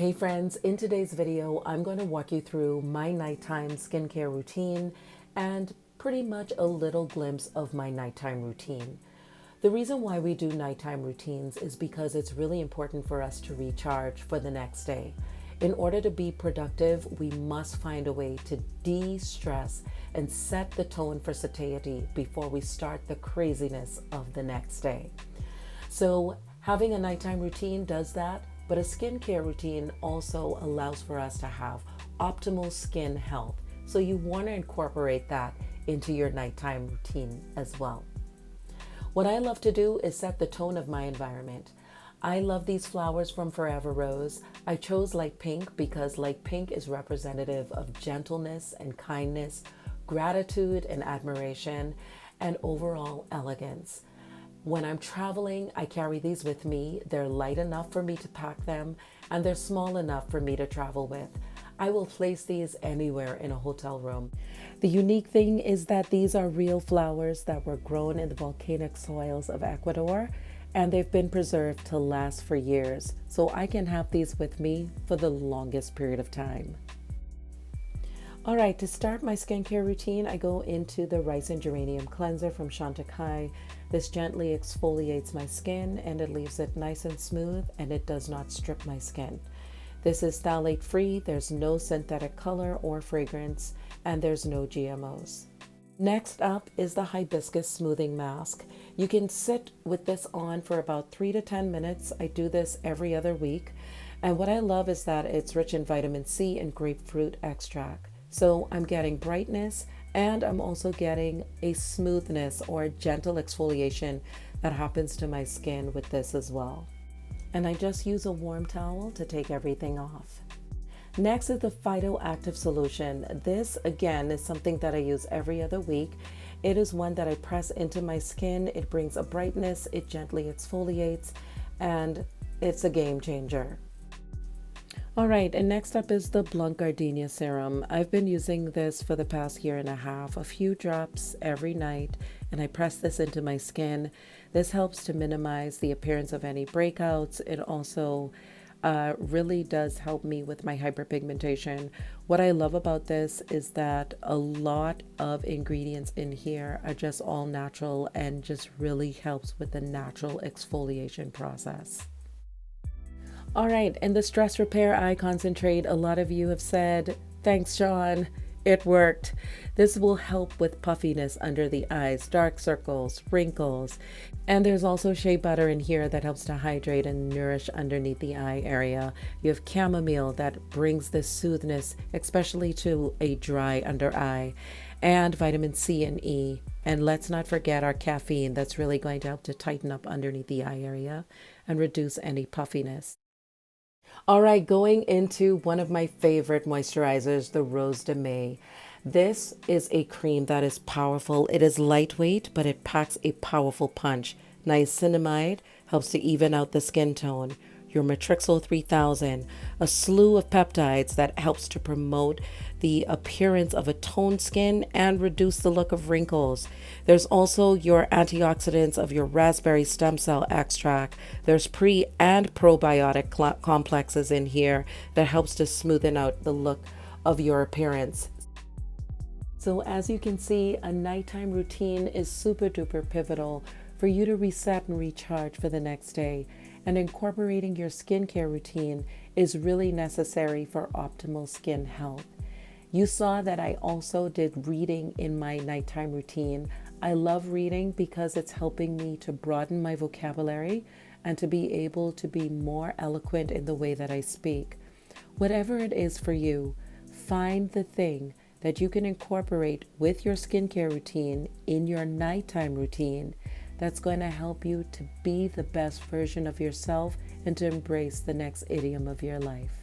Hey friends, in today's video, I'm going to walk you through my nighttime skincare routine and pretty much a little glimpse of my nighttime routine. The reason why we do nighttime routines is because it's really important for us to recharge for the next day. In order to be productive, we must find a way to de-stress and set the tone for satiety before we start the craziness of the next day. So having a nighttime routine does that. But a skincare routine also allows for us to have optimal skin health. So you want to incorporate that into your nighttime routine as well. What I love to do is set the tone of my environment. I love these flowers from Forever Rose. I chose light pink because light pink is representative of gentleness and kindness, gratitude and admiration, and overall elegance. When I'm traveling, I carry these with me. They're light enough for me to pack them, and they're small enough for me to travel with. I will place these anywhere in a hotel room. The unique thing is that these are real flowers that were grown in the volcanic soils of Ecuador, and they've been preserved to last for years. So I can have these with me for the longest period of time. All right, to start my skincare routine, I go into the Rice and Geranium Cleanser from Chantecaille. This gently exfoliates my skin and it leaves it nice and smooth, and it does not strip my skin. This is phthalate free, there's no synthetic color or fragrance, and there's no GMOs. Next up is the Hibiscus Smoothing Mask. You can sit with this on for about 3 to 10 minutes. I do this every other week. And what I love is that it's rich in vitamin C and grapefruit extract. So I'm getting brightness, and I'm also getting a smoothness or gentle exfoliation that happens to my skin with this as well. And I just use a warm towel to take everything off. Next is the Phytoactive solution. This again is something that I use every other week. It is one that I press into my skin. It brings a brightness, it gently exfoliates, and it's a game changer. All right, and next up is the Blanc Gardenia Serum. I've been using this for the past year and a half, a few drops every night, and I press this into my skin. This helps to minimize the appearance of any breakouts. It also really does help me with my hyperpigmentation. What I love about this is that a lot of ingredients in here are just all natural and just really helps with the natural exfoliation process. All right, and the Stress Repair Eye Concentrate, a lot of you have said, thanks, Sean, it worked. This will help with puffiness under the eyes, dark circles, wrinkles. And there's also shea butter in here that helps to hydrate and nourish underneath the eye area. You have chamomile that brings this soothness, especially to a dry under eye, and vitamin C and E. And let's not forget our caffeine that's really going to help to tighten up underneath the eye area and reduce any puffiness. All right, going into one of my favorite moisturizers, the Rose de May. This is a cream that is powerful. It is lightweight, but it packs a powerful punch. Niacinamide helps to even out the skin tone. Your Matrixyl 3000, a slew of peptides that helps to promote the appearance of a toned skin and reduce the look of wrinkles. There's also your antioxidants of your raspberry stem cell extract. There's pre and probiotic complexes in here that helps to smoothen out the look of your appearance. So as you can see, a nighttime routine is super duper pivotal for you to reset and recharge for the next day. And incorporating your skincare routine is really necessary for optimal skin health. You saw that I also did reading in my nighttime routine. I love reading because it's helping me to broaden my vocabulary and to be able to be more eloquent in the way that I speak. Whatever it is for you, find the thing that you can incorporate with your skincare routine in your nighttime routine that's going to help you to be the best version of yourself and to embrace the next idiom of your life.